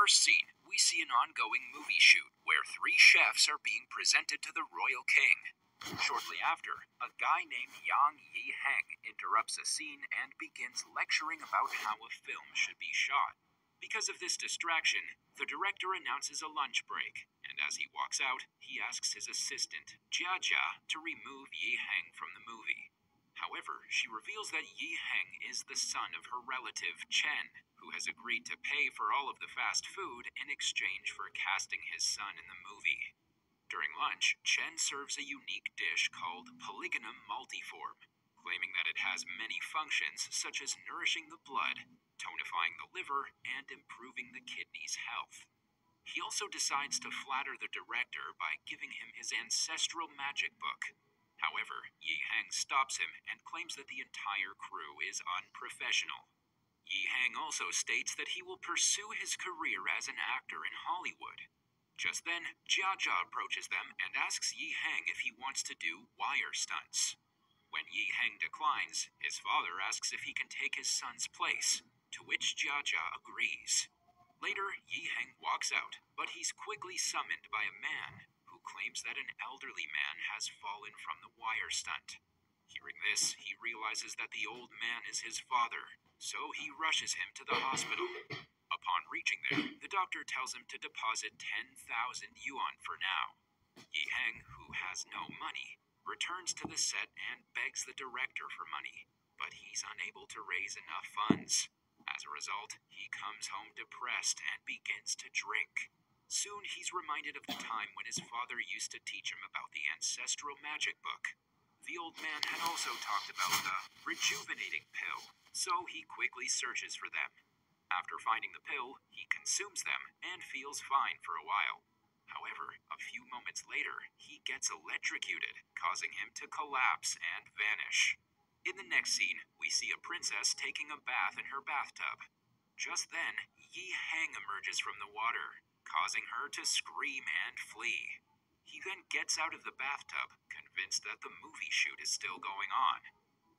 first scene, we see an ongoing movie shoot where three chefs are being presented to the royal king. Shortly after, a guy named Yang Yiheng interrupts a scene and begins lecturing about how a film should be shot. Because of this distraction, the director announces a lunch break, and as he walks out, he asks his assistant, Jia Jia, to remove Yiheng from the movie. However, she reveals that Yiheng is the son of her relative Chen, who has agreed to pay for all of the fast food in exchange for casting his son in the movie. During lunch, Chen serves a unique dish called Polygonum Multiform, claiming that it has many functions such as nourishing the blood, tonifying the liver, and improving the kidney's health. He also decides to flatter the director by giving him his ancestral magic book. However, Yiheng stops him and claims that the entire crew is unprofessional. Yiheng also states that he will pursue his career as an actor in Hollywood. Just then, Jia Jia approaches them and asks Yiheng if he wants to do wire stunts. When Yiheng declines, his father asks if he can take his son's place, to which Jia Jia agrees. Later, Yiheng walks out, but he's quickly summoned by a man who claims that an elderly man has fallen from the wire stunt. Hearing this, he realizes that the old man is his father, so he rushes him to the hospital. Upon reaching there, the doctor tells him to deposit 10,000 yuan for now. Yiheng, who has no money, returns to the set and begs the director for money, but he's unable to raise enough funds. As a result, he comes home depressed and begins to drink. Soon he's reminded of the time when his father used to teach him about the ancestral magic book. The old man had also talked about the rejuvenating pill, so he quickly searches for them. After finding the pill, he consumes them and feels fine for a while. However, a few moments later, he gets electrocuted, causing him to collapse and vanish. In the next scene, we see a princess taking a bath in her bathtub. Just then, Yiheng emerges from the water, causing her to scream and flee. He then gets out of the bathtub, convinced that the movie shoot is still going on.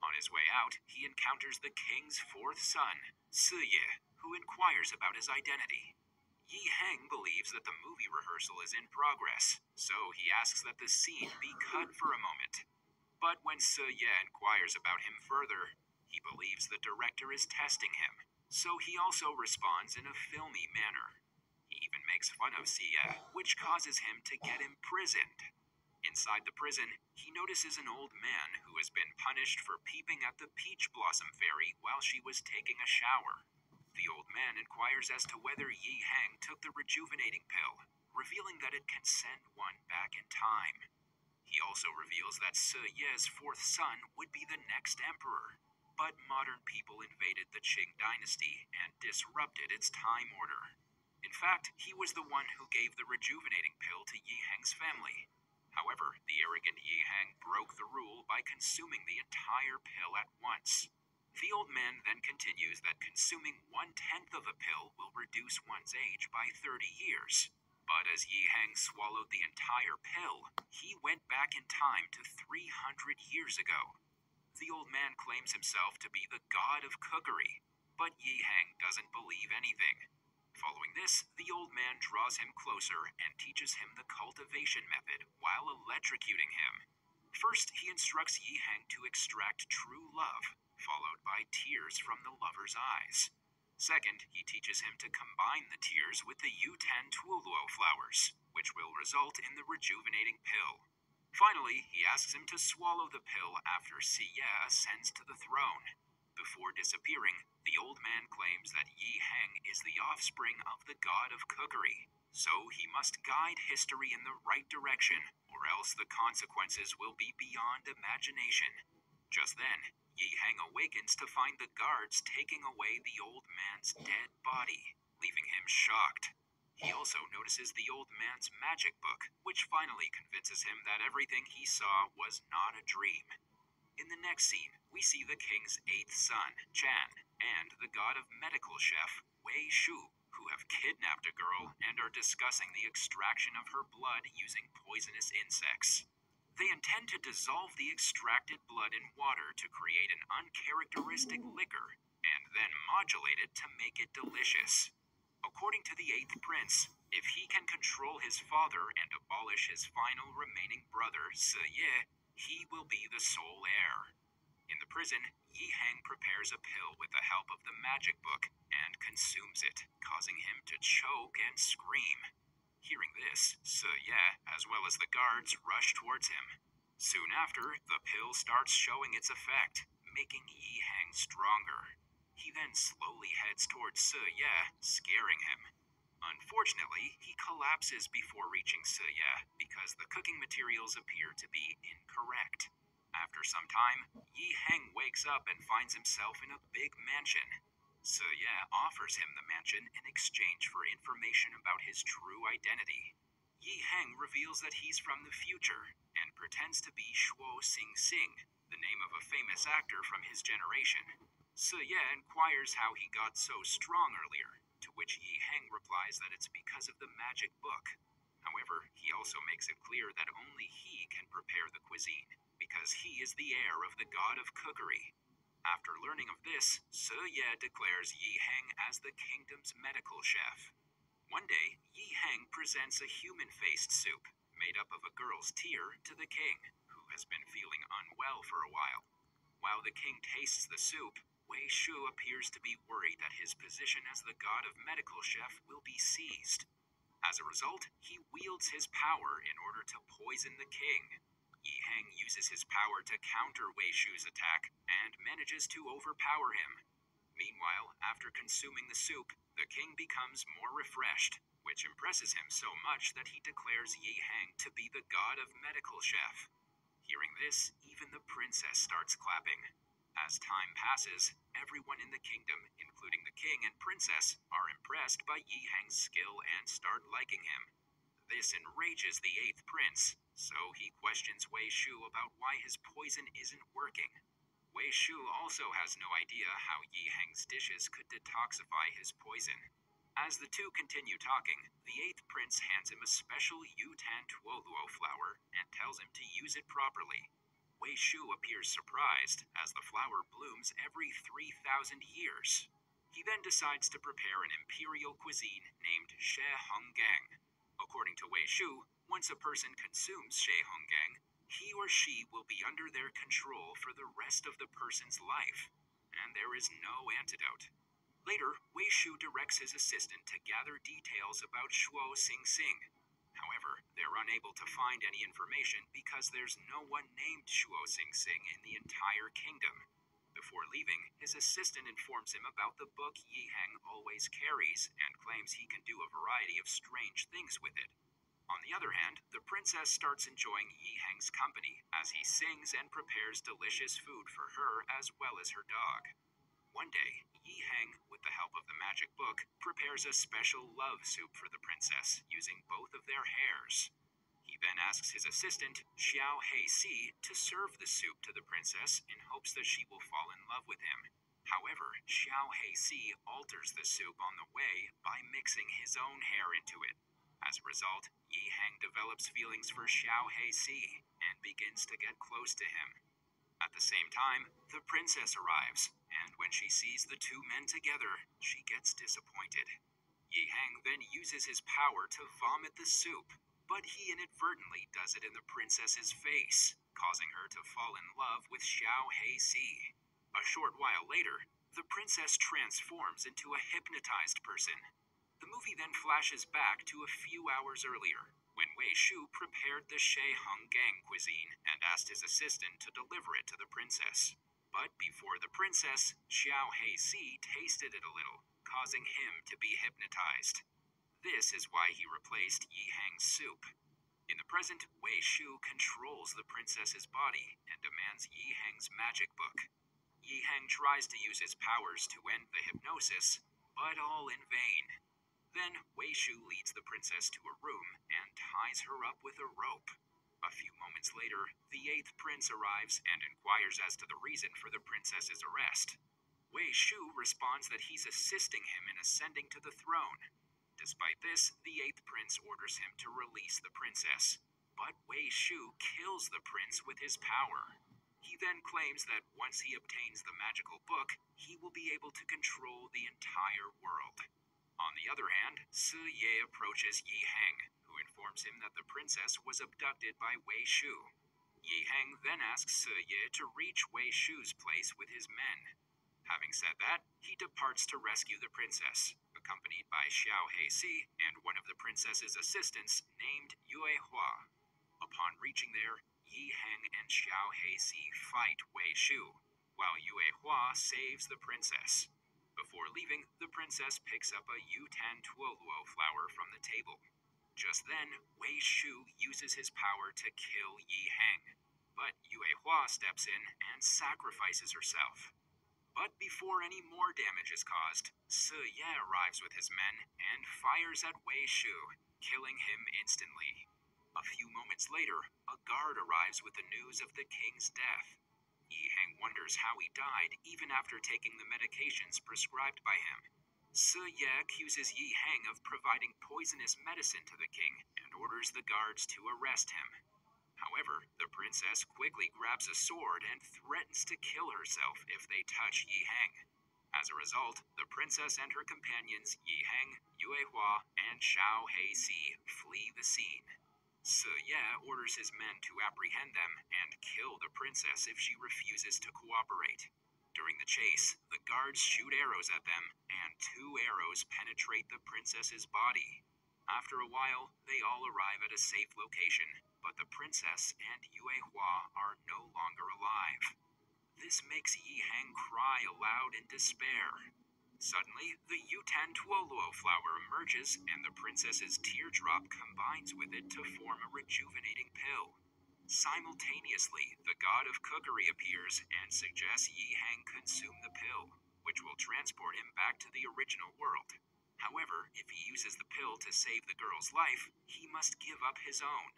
On his way out, he encounters the king's fourth son, Siye, who inquires about his identity. Yiheng believes that the movie rehearsal is in progress, so he asks that the scene be cut for a moment. But when Siye inquires about him further, he believes the director is testing him, so he also responds in a filmy manner. He even makes fun of Siye, which causes him to get imprisoned. Inside the prison, he notices an old man who has been punished for peeping at the Peach Blossom Fairy while she was taking a shower. The old man inquires as to whether Yiheng took the rejuvenating pill, revealing that it can send one back in time. He also reveals that Siye's fourth son would be the next emperor, but modern people invaded the Qing dynasty and disrupted its time order. In fact, he was the one who gave the rejuvenating pill to Yiheng's family. However, the arrogant Yiheng broke the rule by consuming the entire pill at once. The old man then continues that consuming 1/10 of a pill will reduce one's age by 30 years. But as Yiheng swallowed the entire pill, he went back in time to 300 years ago. The old man claims himself to be the god of cookery, but Yiheng doesn't believe anything. Following this, the old man draws him closer and teaches him the cultivation method while electrocuting him. First, he instructs Yiheng to extract true love, followed by tears from the lover's eyes. Second, he teaches him to combine the tears with the Yutan Tuoluo flowers, which will result in the rejuvenating pill. Finally, he asks him to swallow the pill after Siye ascends to the throne. Before disappearing, the old man claims that Yiheng is the offspring of the god of cookery, so he must guide history in the right direction, or else the consequences will be beyond imagination. Just then, Yiheng awakens to find the guards taking away the old man's dead body, leaving him shocked. He also notices the old man's magic book, which finally convinces him that everything he saw was not a dream. In the next scene, we see the king's eighth son, Chan, and the god of medical chef, Wei Shu, who have kidnapped a girl and are discussing the extraction of her blood using poisonous insects. They intend to dissolve the extracted blood in water to create an uncharacteristic liquor, and then modulate it to make it delicious. According to the eighth prince, if he can control his father and abolish his final remaining brother, Siye, he will be the sole heir. In the prison, Yi Heng prepares a pill with the help of the magic book and consumes it, causing him to choke and scream. Hearing this, Siye, as well as the guards, rush towards him. Soon after, the pill starts showing its effect, making Yi Heng stronger. He then slowly heads towards Siye, scaring him. Unfortunately, he collapses before reaching Siye because the cooking materials appear to be incorrect. After some time, Yi Heng wakes up and finds himself in a big mansion. Siye offers him the mansion in exchange for information about his true identity. Yi Heng reveals that he's from the future and pretends to be Shuo Sing Sing, the name of a famous actor from his generation. Siye inquires how he got so strong earlier, to which Yi Heng replies that it's because of the magic book. However, he also makes it clear that only he can prepare the cuisine, because he is the heir of the god of cookery. After learning of this, Siye declares Yi Heng as the kingdom's medical chef. One day, Yi Heng presents a human-faced soup, made up of a girl's tear, to the king, who has been feeling unwell for a while. While the king tastes the soup, Wei Shu appears to be worried that his position as the god of medical chef will be seized. As a result, he wields his power in order to poison the king. Yi Heng uses his power to counter Wei Shu's attack and manages to overpower him. Meanwhile, after consuming the soup, the king becomes more refreshed, which impresses him so much that he declares Yi Heng to be the god of medical chef. Hearing this, even the princess starts clapping. As time passes, everyone in the kingdom, including the king and princess, are impressed by Yi Heng's skill and start liking him. This enrages the eighth prince, so he questions Wei Shu about why his poison isn't working. Wei Shu also has no idea how Yi Heng's dishes could detoxify his poison. As the two continue talking, the eighth prince hands him a special Yutan Tuoluo flower and tells him to use it properly. Wei Shu appears surprised, as the flower blooms every 3,000 years. He then decides to prepare an imperial cuisine named She Hong Gang. According to Wei Shu, once a person consumes She Hong Gang, he or she will be under their control for the rest of the person's life, and there is no antidote. Later, Wei Shu directs his assistant to gather details about Shuo Sing Sing. However, they're unable to find any information because there's no one named Shuo Sing Sing in the entire kingdom. Before leaving, his assistant informs him about the book Yi Heng always carries and claims he can do a variety of strange things with it. On the other hand, the princess starts enjoying Yi Heng's company as he sings and prepares delicious food for her as well as her dog. One day, Yi Heng, with the help of the magic book, prepares a special love soup for the princess using both of their hairs. He then asks his assistant, Xiao Hei-Si, to serve the soup to the princess in hopes that she will fall in love with him. However, Xiao Hei-Si alters the soup on the way by mixing his own hair into it. As a result, Yi Heng develops feelings for Xiao Hei-Si and begins to get close to him. At the same time, the princess arrives, and when she sees the two men together, she gets disappointed. Yi Heng then uses his power to vomit the soup, but he inadvertently does it in the princess's face, causing her to fall in love with Xiao Hei-Si. A short while later, the princess transforms into a hypnotized person. The movie then flashes back to a few hours earlier, when Wei Shu prepared the She Hong Gang cuisine and asked his assistant to deliver it to the princess. But before the princess, Xiao Hei-Si tasted it a little, causing him to be hypnotized. This is why he replaced Yi Heng's soup. In the present, Wei Shu controls the princess's body and demands Yi Heng's magic book. Yi Heng tries to use his powers to end the hypnosis, but all in vain. Then, Wei Shu leads the princess to a room and ties her up with a rope. A few moments later, the eighth prince arrives and inquires as to the reason for the princess's arrest. Wei Shu responds that he's assisting him in ascending to the throne. Despite this, the eighth prince orders him to release the princess. But Wei Shu kills the prince with his power. He then claims that once he obtains the magical book, he will be able to control the entire world. On the other hand, Siye approaches Yi Heng, who informs him that the princess was abducted by Wei Shu. Yi Heng then asks Siye to reach Wei Shu's place with his men. Having said that, he departs to rescue the princess, accompanied by Xiao Heisi and one of the princess's assistants named Yue Hua. Upon reaching there, Yi Heng and Xiao Heisi fight Wei Shu, while Yue Hua saves the princess. Before leaving, the princess picks up a Yutan Tuoluo flower from the table. Just then, Wei Shu uses his power to kill Yi Heng, but Yue Hua steps in and sacrifices herself. But before any more damage is caused, Siye arrives with his men and fires at Wei Shu, killing him instantly. A few moments later, a guard arrives with the news of the king's death. Yi Heng wonders how he died even after taking the medications prescribed by him. Siye accuses Yi Heng of providing poisonous medicine to the king and orders the guards to arrest him. However, the princess quickly grabs a sword and threatens to kill herself if they touch Yi Heng. As a result, the princess and her companions Yi Heng, Yue Hua, and Xiao Heisi flee the scene. Siye orders his men to apprehend them and kill the princess if she refuses to cooperate. During the chase, the guards shoot arrows at them, and 2 arrows penetrate the princess's body. After a while, they all arrive at a safe location, but the princess and Yue Hua are no longer alive. This makes Yi Heng cry aloud in despair. Suddenly, the Yutan Tuoluo flower emerges, and the princess's teardrop combines with it to form a rejuvenating pill. Simultaneously, the god of cookery appears and suggests Yi Heng consume the pill, which will transport him back to the original world. However, if he uses the pill to save the girl's life, he must give up his own.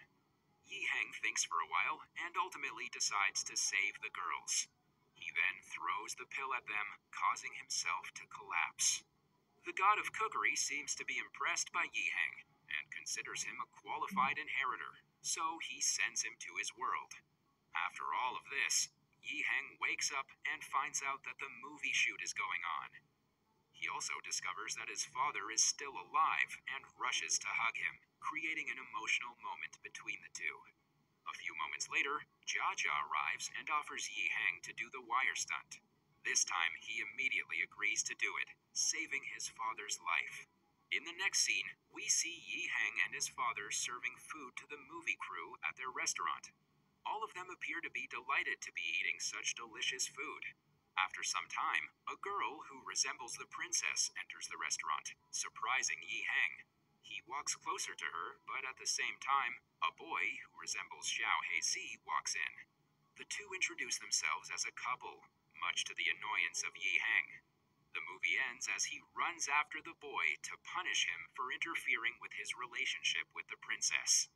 Yi Heng thinks for a while and ultimately decides to save the girls. He then throws the pill at them, causing himself to collapse. The god of cookery seems to be impressed by Yi Heng and considers him a qualified inheritor, so he sends him to his world. After all of this, Yi Heng wakes up and finds out that the movie shoot is going on. He also discovers that his father is still alive and rushes to hug him, creating an emotional moment between the two. A few moments later, Jia Jia arrives and offers Yi Heng to do the wire stunt. This time, he immediately agrees to do it, saving his father's life. In the next scene, we see Yi Heng and his father serving food to the movie crew at their restaurant. All of them appear to be delighted to be eating such delicious food. After some time, a girl who resembles the princess enters the restaurant, surprising Yi Heng. He walks closer to her, but at the same time, a boy who resembles Xiao Heisi walks in. The two introduce themselves as a couple, much to the annoyance of Yi Heng. The movie ends as he runs after the boy to punish him for interfering with his relationship with the princess.